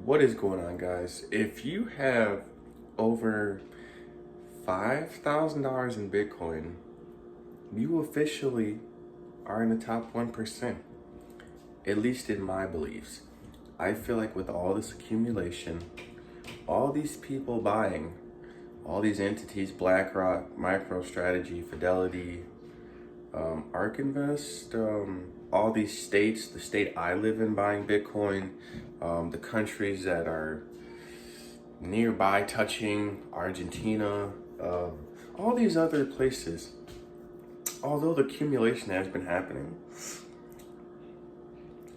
What is going on, guys? If you have over $5,000 in Bitcoin, you officially are in the top 1%, at least in my beliefs. I feel like with all this accumulation, all these people buying, all these entities, BlackRock, MicroStrategy, Fidelity, ARK Invest, all these states, the state I live in buying Bitcoin, the countries that are nearby touching, Argentina, all these other places, although the accumulation has been happening,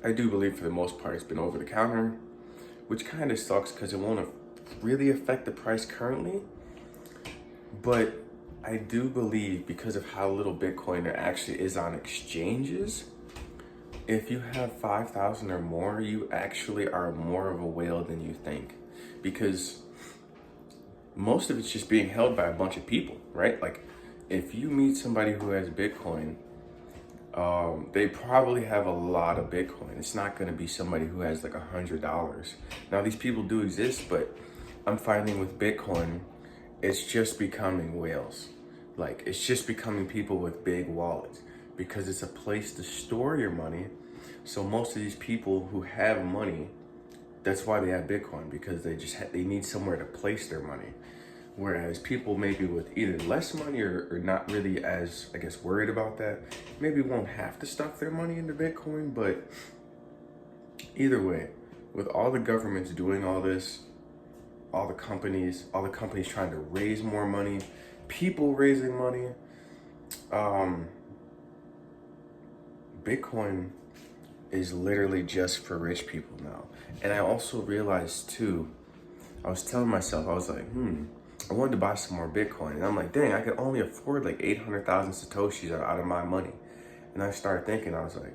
I do believe for the most part it's been over the counter, which kind of sucks because it won't really affect the price currently. But I do believe because of how little Bitcoin there actually is on exchanges, if you have 5,000 or more, you actually are more of a whale than you think, because most of it's just being held by a bunch of people, right? Like if you meet somebody who has Bitcoin, they probably have a lot of Bitcoin. It's not going to be somebody who has like $100. Now these people do exist, but I'm finding with Bitcoin, it's just becoming whales. Like it's just becoming people with big wallets because it's a place to store your money. So most of these people who have money, that's why they have Bitcoin, because they need somewhere to place their money. Whereas people maybe with either less money or not really as, I guess, worried about that, maybe won't have to stuff their money into Bitcoin. But either way, with all the governments doing all this, all the companies trying to raise more money, people raising money, Bitcoin is literally just for rich people now. And I also realized too, I was telling myself, I was like, I wanted to buy some more Bitcoin. And I'm like, dang, I could only afford like 800,000 Satoshis out of my money. And I started thinking, I was like,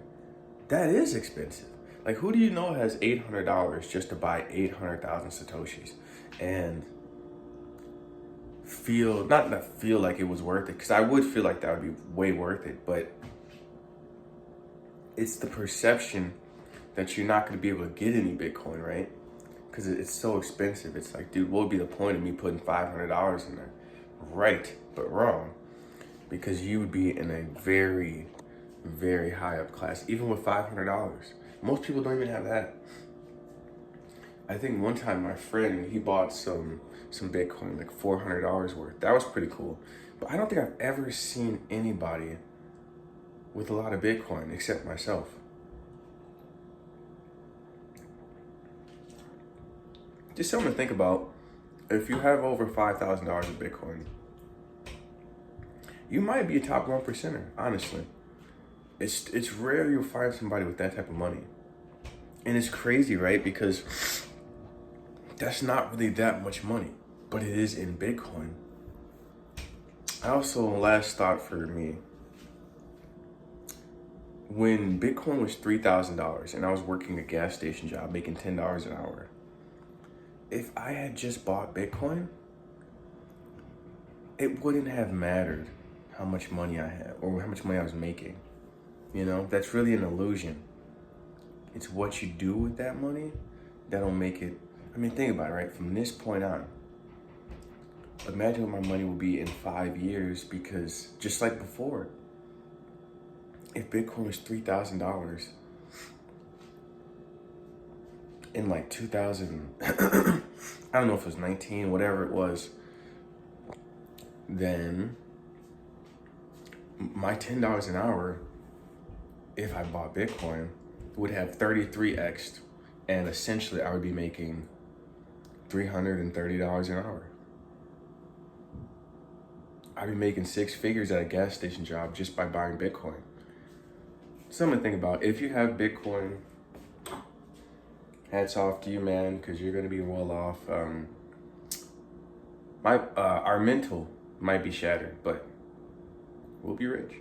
that is expensive. Like, who do you know has $800 just to buy 800,000 Satoshis? And not feel like it was worth it, because I would feel like that would be way worth it, but it's the perception that you're not going to be able to get any Bitcoin, right? Because it's so expensive. It's like, dude, what would be the point of me putting $500 in there? Right, but wrong. Because you would be in a very, very high up class, even with $500. Most people don't even have that. I think one time my friend, he bought some Bitcoin, like $400 worth. That was pretty cool. But I don't think I've ever seen anybody with a lot of Bitcoin except myself. Just something to think about. If you have over $5,000 of Bitcoin, you might be a top 1%er, honestly. It's rare you'll find somebody with that type of money. And it's crazy, right? Because that's not really that much money, but it is in Bitcoin. Also, last thought for me, when Bitcoin was $3,000 and I was working a gas station job making $10 an hour, if I had just bought Bitcoin, it wouldn't have mattered how much money I had or how much money I was making. You know, that's really an illusion. It's what you do with that money that'll make it. I mean, think about it, right? From this point on, imagine what my money will be in 5 years, because just like before, if Bitcoin was $3,000 in like 2000, I don't know if it was 19, whatever it was, then my $10 an hour, if I bought Bitcoin, would have 33x'd, and essentially I would be making $330 an hour. I'd be making 6 figures at a gas station job just by buying Bitcoin. Something to think about. If you have Bitcoin, hats off to you, man, because you're gonna be well off. Our mental might be shattered, but we'll be rich.